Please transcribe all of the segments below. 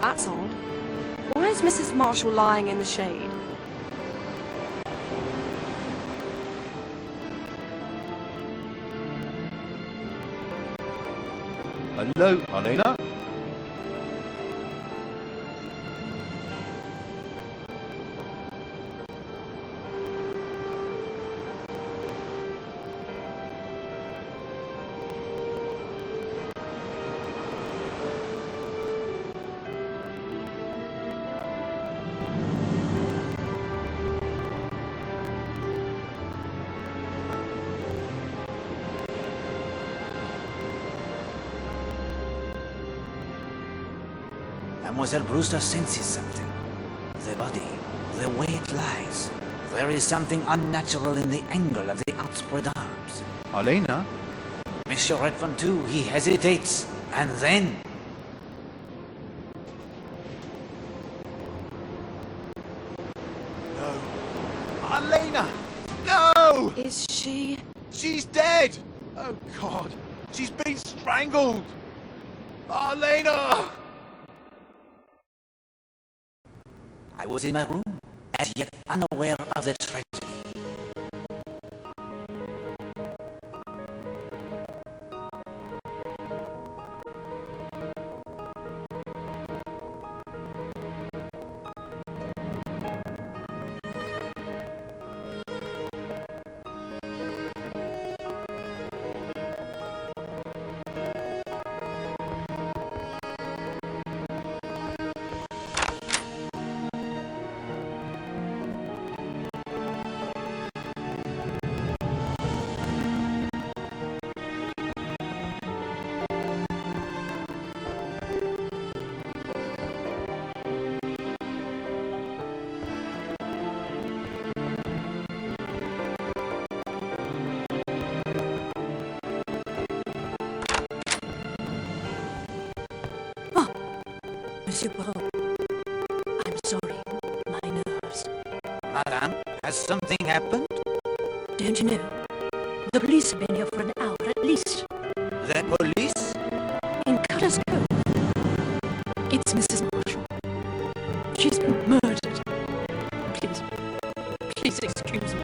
That's odd. Why is Mrs. Marshall lying in the shade? Hello, Alena? Mademoiselle Brewster senses something. The body, the way it lies. There is something unnatural in the angle of the outspread arms. Alena? Monsieur Redfern too, he hesitates, and then... No. Alena! No! Is she... She's dead! Oh, God. She's been strangled! Alena! I was in my room, as yet unaware of the tragedy. Monsieur Poirot, I'm sorry. My nerves. Madame, has something happened? Don't you know? The police have been here for an hour at least. The police? In Cutter's Cove. It's Mrs. Marshall. She's been murdered. Please excuse me.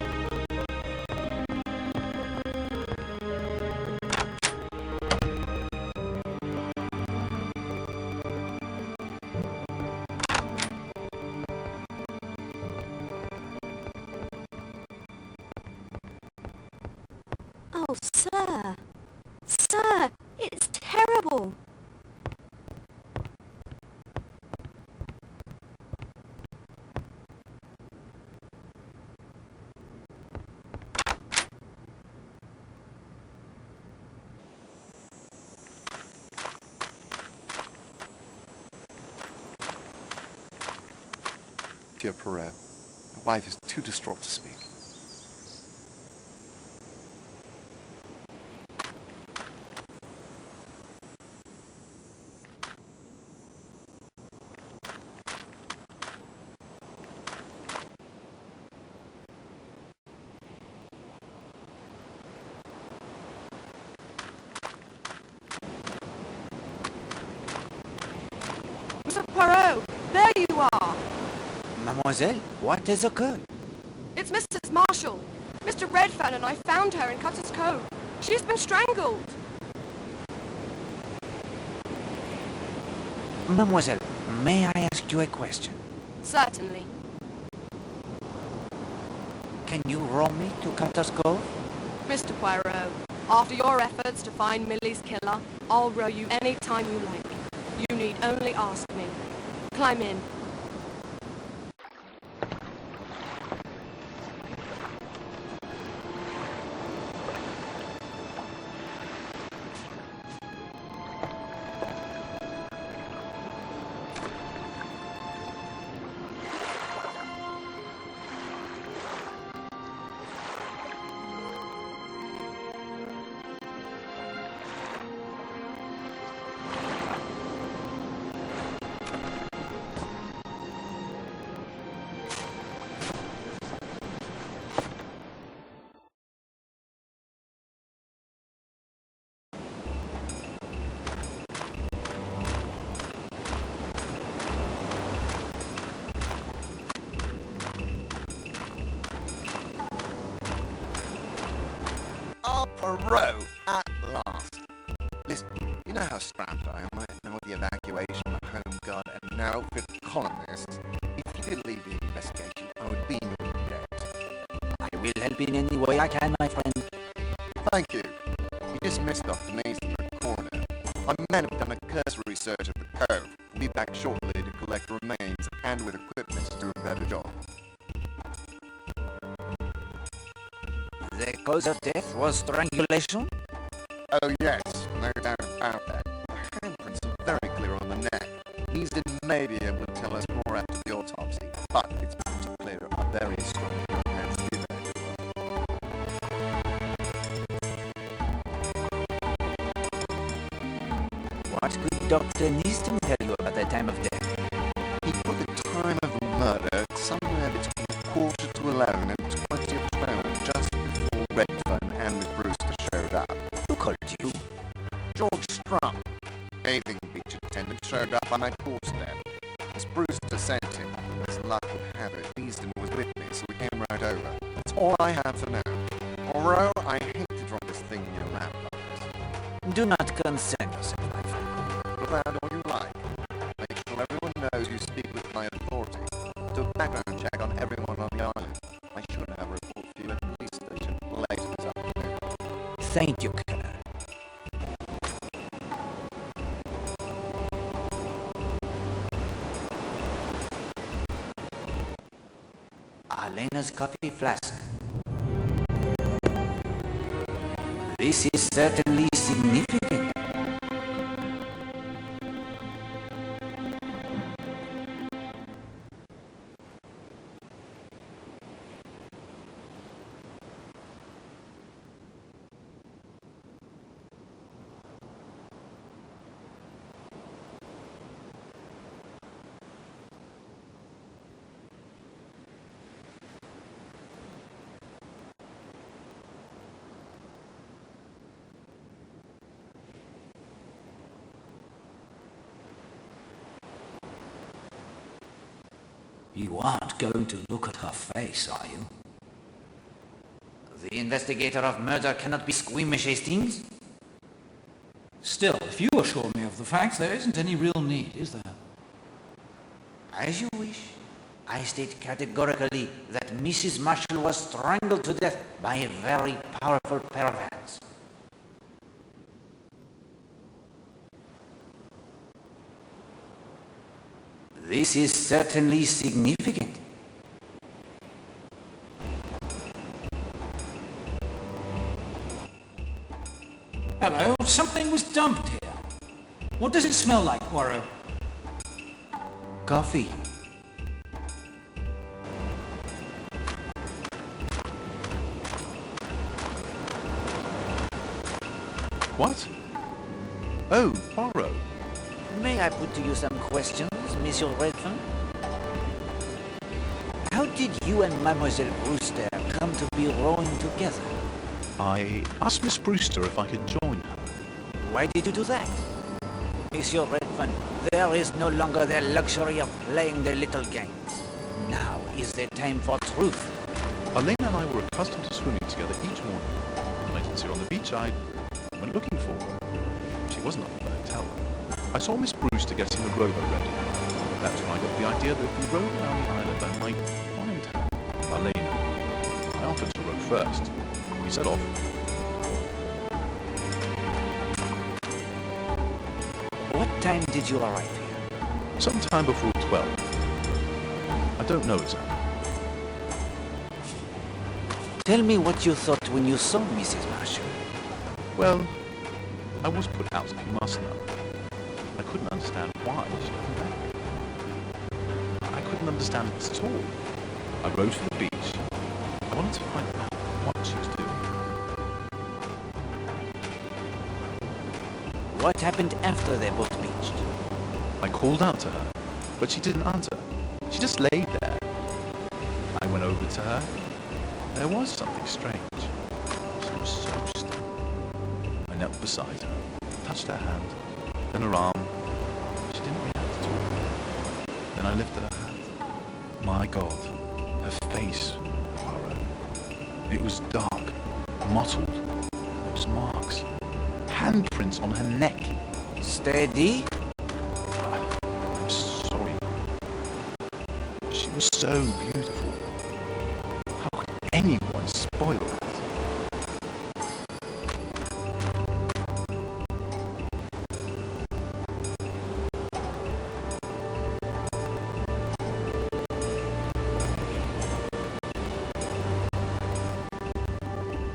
Oh, sir. Sir, it's terrible. Dear Perret, my wife is too distraught to speak. Mr. Poirot, there you are. Mademoiselle, what has occurred? It's Mrs. Marshall. Mr. Redfern and I found her in Cutter's Cove. She's been strangled. Mademoiselle, may I ask you a question? Certainly. Can you row me to Cutter's Cove? Mr. Poirot, after your efforts to find Millie's killer, I'll row you any time you like. You need only ask me. Climb in. Poirot, at last. Listen, you know how strapped I am right now with the evacuation, the Home Guard, and now with colonists. If you could lead the investigation, I would be in your debt. I will help in any way I can, my friend. Thank you. You just missed Dr. Mason at the corner. My men have done a cursory search of the cove. We'll be back shortly to collect remains and with equipment to do a better job. The cause of death was strangulation? Oh yes, no doubt about that. The handprints are very clear on the neck. Easton may be able to tell us more after the autopsy, but it's pretty clear a very strong hands to be there. What could Dr. Neaston tell you about the time of death? He put the time of the murder somewhere between 11:15 and 12, just before Redfern and Miss Brewster showed up. Who called you? George Strump, bathing beach attendant, showed up on my doorstep. Miss Brewster sent him. As luck would have it, Easton was with me, so we came right over. That's all I have for now. Although I hate to drop this thing in your lap like this. Do not concern yourself, my friend. Without all you like. Make sure everyone knows you speak with my authority. Do a background check on everyone on the island. I should have a report for you at the police station later this afternoon. Thank you, Colonel. Elena's coffee flask. This is certainly significant. You aren't going to look at her face, are you? The investigator of murder cannot be squeamish, Hastings. Still, if you assure me of the facts, there isn't any real need, is there? As you wish. I state categorically that Mrs. Marshall was strangled to death by a very powerful pair of hands. This is certainly significant. Hello, something was dumped here. What does it smell like, Poirot? Coffee. What? Oh, Poirot. May I put to you some questions, Monsieur Redfern? How did you and Mademoiselle Brewster come to be rowing together? I asked Miss Brewster if I could join her. Why did you do that? Monsieur Redfern, there is no longer the luxury of playing the little games. Now is the time for truth. Elena and I were accustomed to swimming together each morning. When I didn't see her on the beach, I went looking for her. She wasn't up at the hotel. I saw Miss Brewster getting the rowboat ready. That's when I got the idea that if we rowed around the island, I might find her, Elena. I offered to row first. We set off. What time did you arrive here? Sometime before 12. I don't know exactly. Tell me what you thought when you saw Mrs. Marshall. Well, I was put out, if you must know. I couldn't understand why she came back. I couldn't understand this at all. I rode to the beach. I wanted to find out what she was doing. What happened after they both beached? I called out to her, but she didn't answer. She just laid there. I went over to her. There was something strange. She was so still. I knelt beside her, touched her hand, then her arm. She didn't react at all. Then I lifted her hand. My God, her face, Poirot. It was dark, mottled. It was marks. Handprints on her neck. Steady. I'm sorry. She was so beautiful. How could anyone spoil that?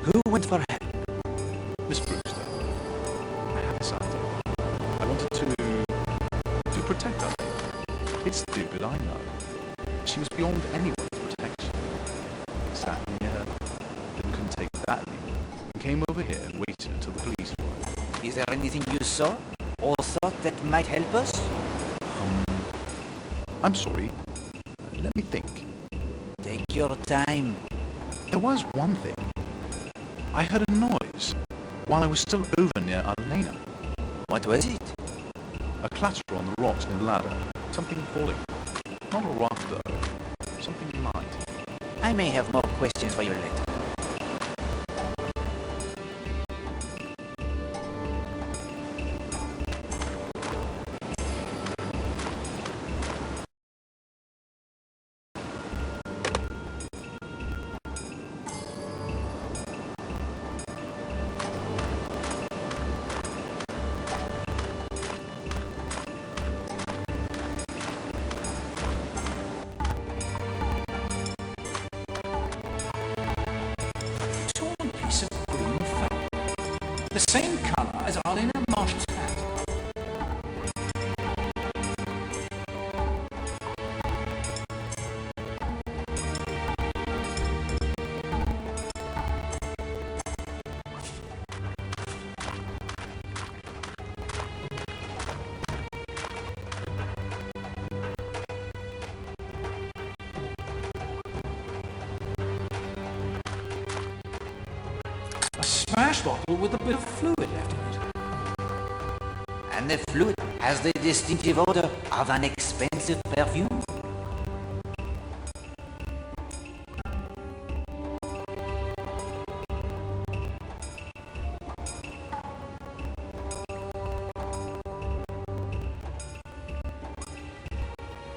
Who went for her? Miss Brewster, I have decided. I wanted to protect her. It's stupid, I know. She was beyond anyone's protection. I sat near her, then couldn't take that leap, and came over here and waited until the police arrived. Is there anything you saw or thought that might help us? I'm sorry. Let me think. Take your time. There was one thing. I heard a noise while I was still over near Elena. What was it? A clatter on the rocks near the ladder. Something falling. Not a rock though. Something light. I may have more questions for you later. Torn piece of green fabric. The same colour as Arlena Marsh's hat. A smash bottle with a bit of fluid left in it. And the fluid has the distinctive odor of an expensive perfume.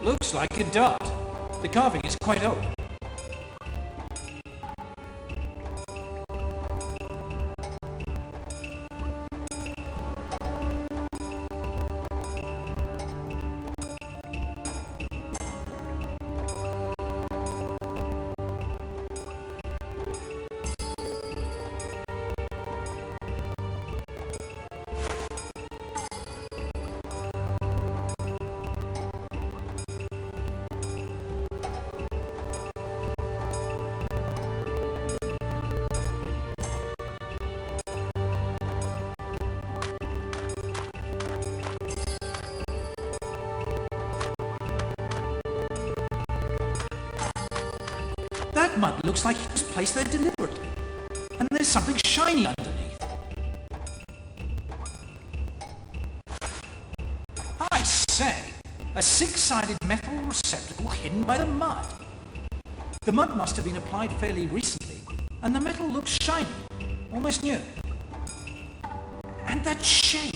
Looks like a dart. The carving is quite old. That mud looks like it was placed there deliberately. And there's something shiny underneath. I say, a six-sided metal receptacle hidden by the mud. The mud must have been applied fairly recently, and the metal looks shiny, almost new. And that shape,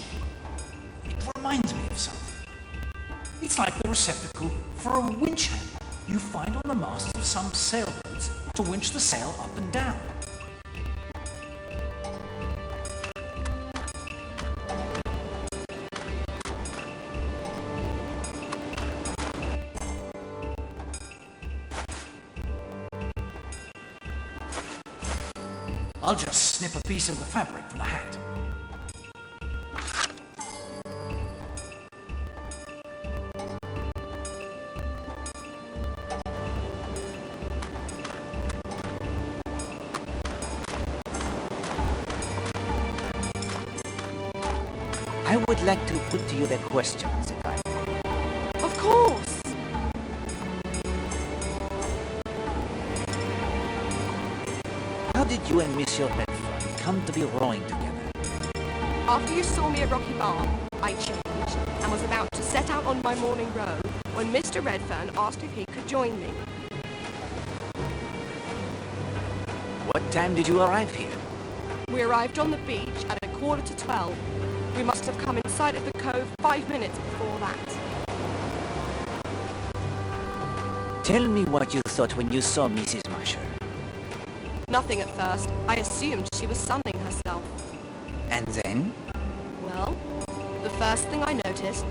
it reminds me of something. It's like the receptacle for a winch handle you find on the masts of some sailboats to winch the sail up and down. I'll just snip a piece of the fabric from the hat. I would like to put to you the questions, if I may. Of course. How did you and Monsieur Redfern come to be rowing together? After you saw me at Rocky Bar, I changed and was about to set out on my morning row when Mr. Redfern asked if he could join me. What time did you arrive here? We arrived on the beach at 11:45. We must have come in sight of the cove 5 minutes before that. Tell me what you thought when you saw Mrs. Marshall. Nothing at first. I assumed she was sunning herself. And then? Well, the first thing I noticed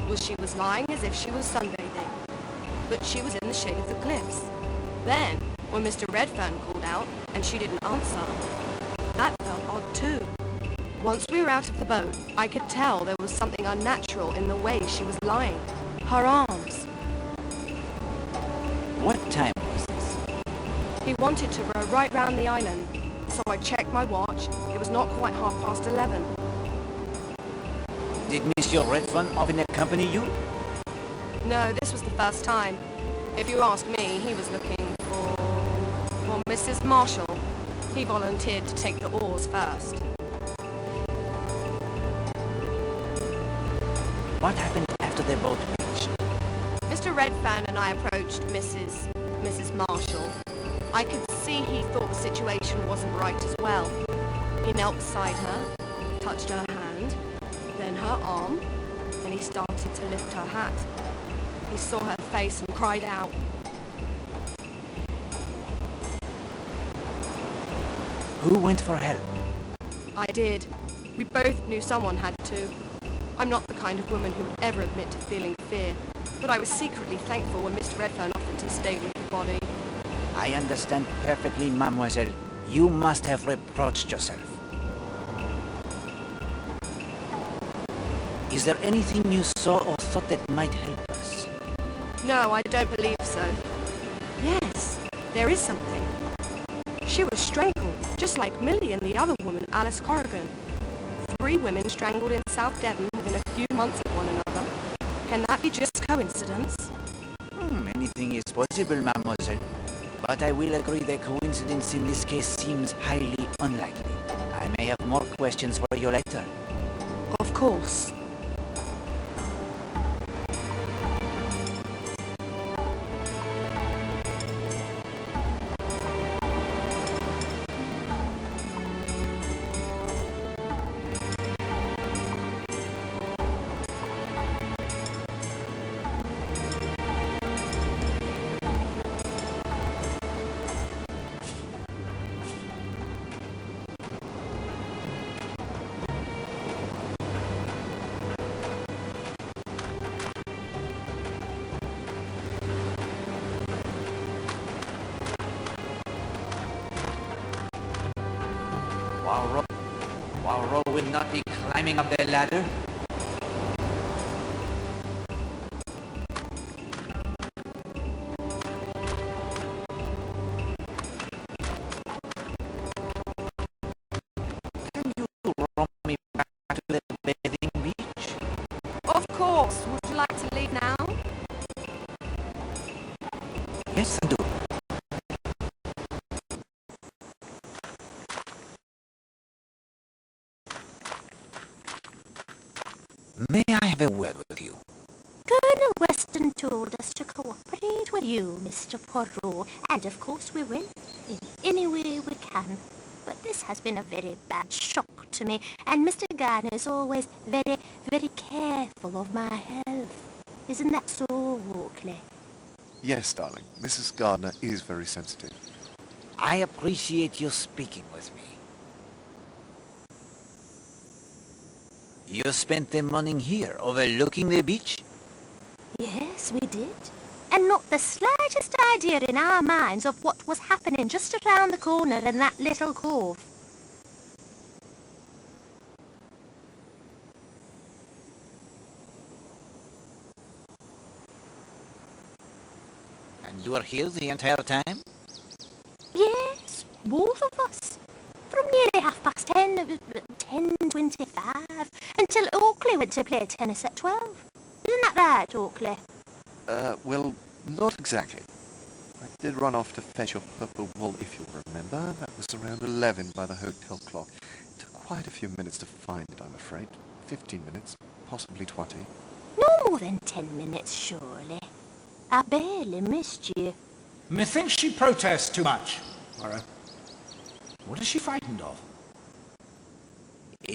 was she was lying as if she was sunbathing, but she was in the shade of the cliffs. Then, when Mr. Redfern called out and she didn't answer, that felt odd too. Once we were out of the boat, I could tell there was something unnatural in the way she was lying. Her arms. What time was this? He wanted to row right round the island, so I checked my watch. It was not quite 11:30. Did Monsieur Redfern often accompany you? No, this was the first time. If you ask me, he was looking for Mrs. Marshall. He volunteered to take the oars first. What happened after the boat reached? Mr. Redfern and I approached Mrs. Marshall. I could see he thought the situation wasn't right as well. He knelt beside her, touched her hand, then her arm, and he started to lift her hat. He saw her face and cried out. Who went for help? I did. We both knew someone had to. I'm not the kind of woman who would ever admit to feeling fear, but I was secretly thankful when Mr. Redfern offered to stay with the body. I understand perfectly, mademoiselle. You must have reproached yourself. Is there anything you saw or thought that might help us? No, I don't believe so. Yes, there is something. She was strangled, just like Millie and the other woman, Alice Corrigan. 3 women strangled in South Devon within a few months of one another. Can that be just coincidence? Anything is possible, mademoiselle. But I will agree that coincidence in this case seems highly unlikely. I may have more questions for you later. Of course. Poirot will not be climbing up the ladder. Can you row me back to the bathing beach? Of course. Would you like to leave now? Yes, I do. May I have a word with you? Colonel Weston told us to cooperate with you, Mr. Poirot, and of course we will, in any way we can. But this has been a very bad shock to me, and Mr. Gardner is always very, very careful of my health. Isn't that so, Oakley? Yes, darling. Mrs. Gardner is very sensitive. I appreciate you speaking with me. You spent the morning here, overlooking the beach? Yes, we did. And not the slightest idea in our minds of what was happening just around the corner in that little cove. And you were here the entire time? Yes, both of us. From nearly 10:30, 10:25, until Oakley went to play tennis at 12. Isn't that right, Oakley? Well, not exactly. I did run off to fetch your purple wool, if you'll remember. That was around 11 by the hotel clock. It took quite a few minutes to find it, I'm afraid. 15 minutes, possibly 20. No more than 10 minutes, surely. I barely missed you. Methinks she protests too much, Poirot. What is she frightened of?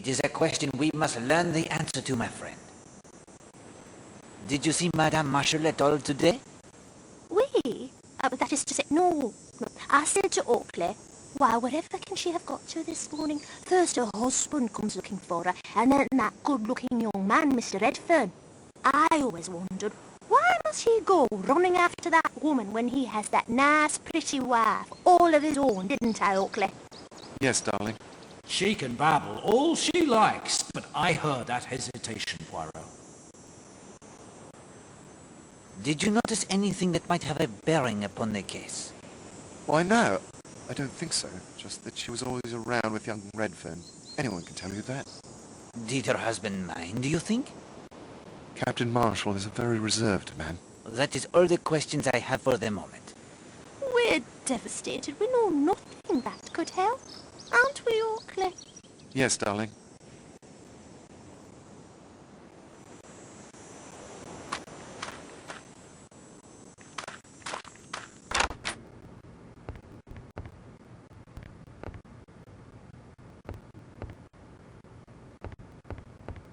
It is a question we must learn the answer to, my friend. Did you see Madame Marshall at all today? We? That is to say, no. I said to Oakley, why, wherever can she have got to this morning? First her husband comes looking for her, and then that good-looking young man, Mr. Redfern. I always wondered, why must he go running after that woman when he has that nice, pretty wife, all of his own, didn't I, Oakley? Yes, darling. She can babble all she likes, but I heard that hesitation, Poirot. Did you notice anything that might have a bearing upon the case? Why, no. I don't think so. Just that she was always around with young Redfern. Anyone can tell you that. Did her husband mind, do you think? Captain Marshall is a very reserved man. That is all the questions I have for the moment. We're devastated. We know nothing that could help. Aren't we, Oakley? Yes, darling.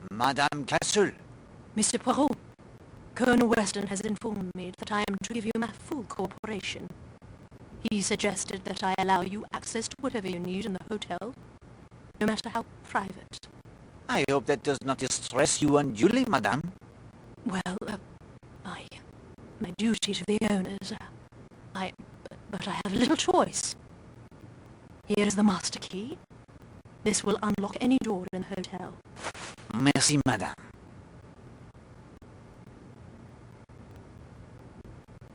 Madame Castle, Mr. Poirot, Colonel Weston has informed me that I am to give you my full cooperation. He suggested that I allow you access to whatever you need in the hotel, no matter how private. I hope that does not distress you unduly, madame. Well, my duty to the owners, but I have little choice. Here is the master key. This will unlock any door in the hotel. Merci, madame.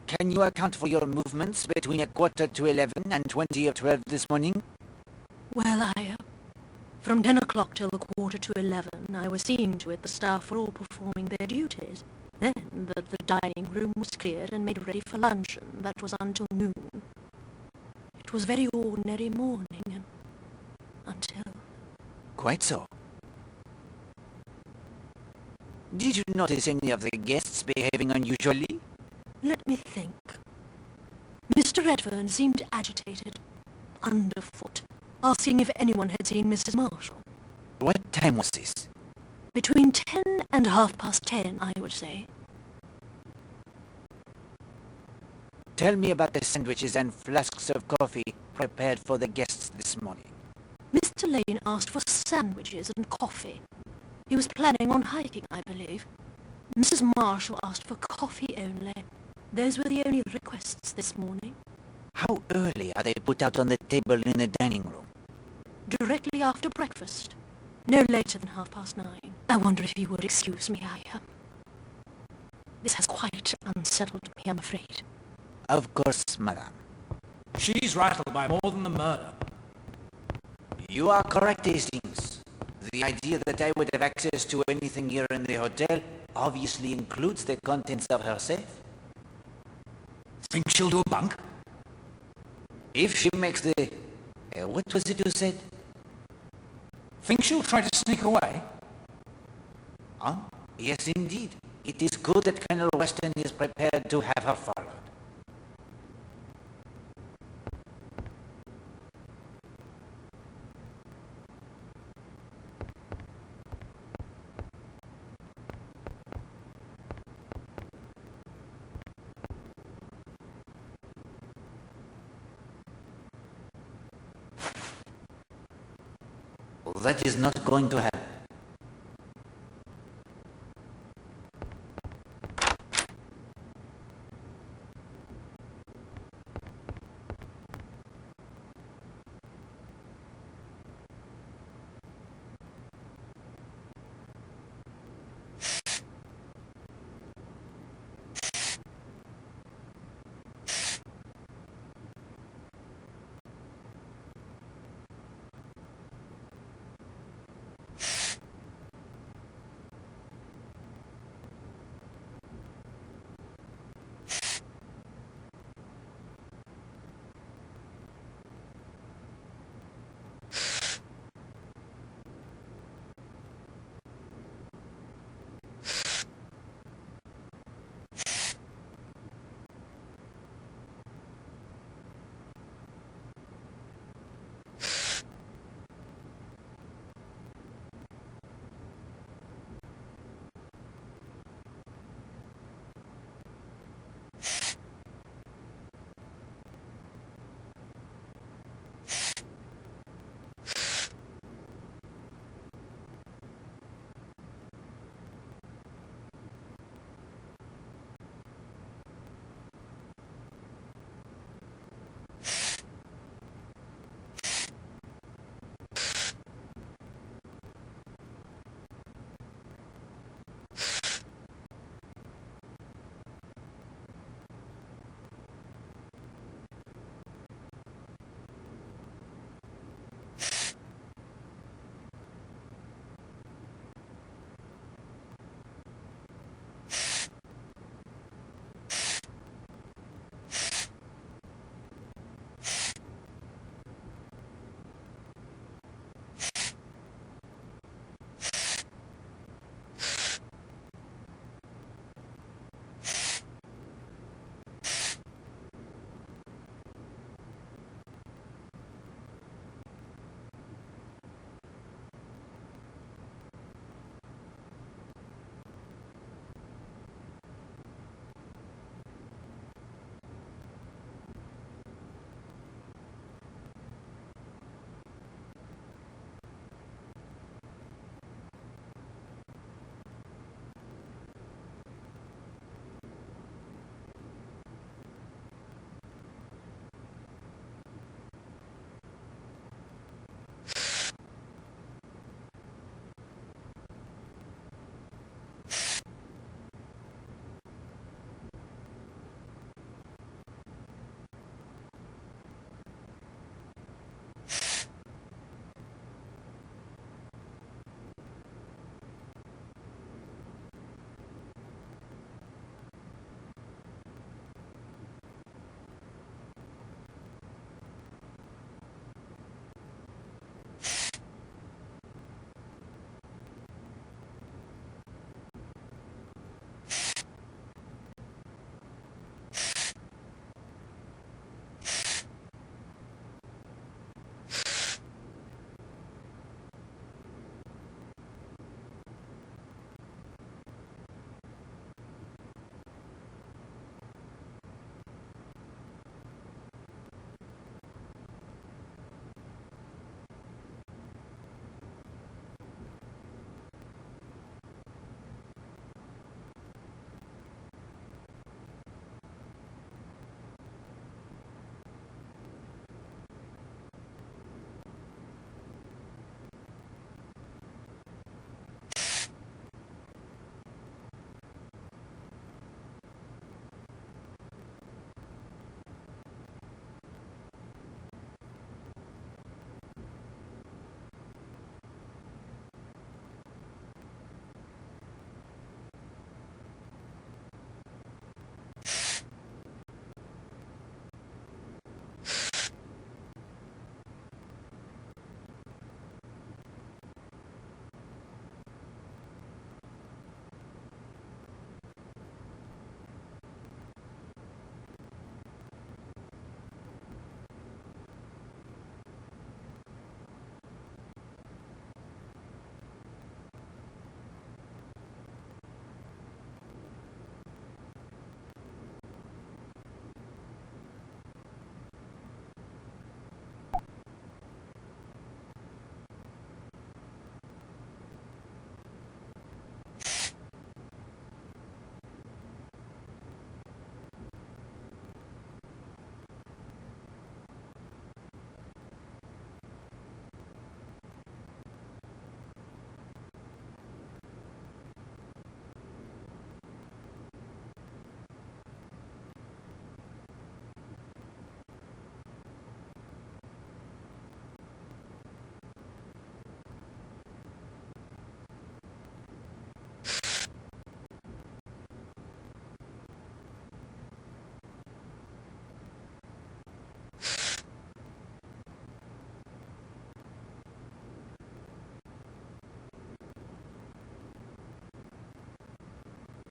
Can you account for your movements between 11:15 and 12 this morning? Well, from 10 o'clock till 11:15, I was seeing to it the staff were all performing their duties. Then the dining room was cleared and made ready for luncheon. That was until noon. It was very ordinary morning, until... Quite so. Did you notice any of the guests behaving unusually? Let me think. Mr. Redfern seemed agitated, underfoot, asking if anyone had seen Mrs. Marshall. What time was this? Between 10 and 10:30, I would say. Tell me about the sandwiches and flasks of coffee prepared for the guests this morning. Mr. Lane asked for sandwiches and coffee. He was planning on hiking, I believe. Mrs. Marshall asked for coffee only. Those were the only requests this morning. How early are they put out on the table in the dining room? Directly after breakfast. No later than 9:30. I wonder if you would excuse me, This has quite unsettled me, I'm afraid. Of course, madame. She's rattled by more than the murder. You are correct, Hastings. The idea that I would have access to anything here in the hotel obviously includes the contents of her safe. Think she'll do a bunk? If she makes the... what was it you said? Think she'll try to sneak away? Ah, yes, indeed. It is good that Colonel Weston is prepared to have her followed. That is not going to happen.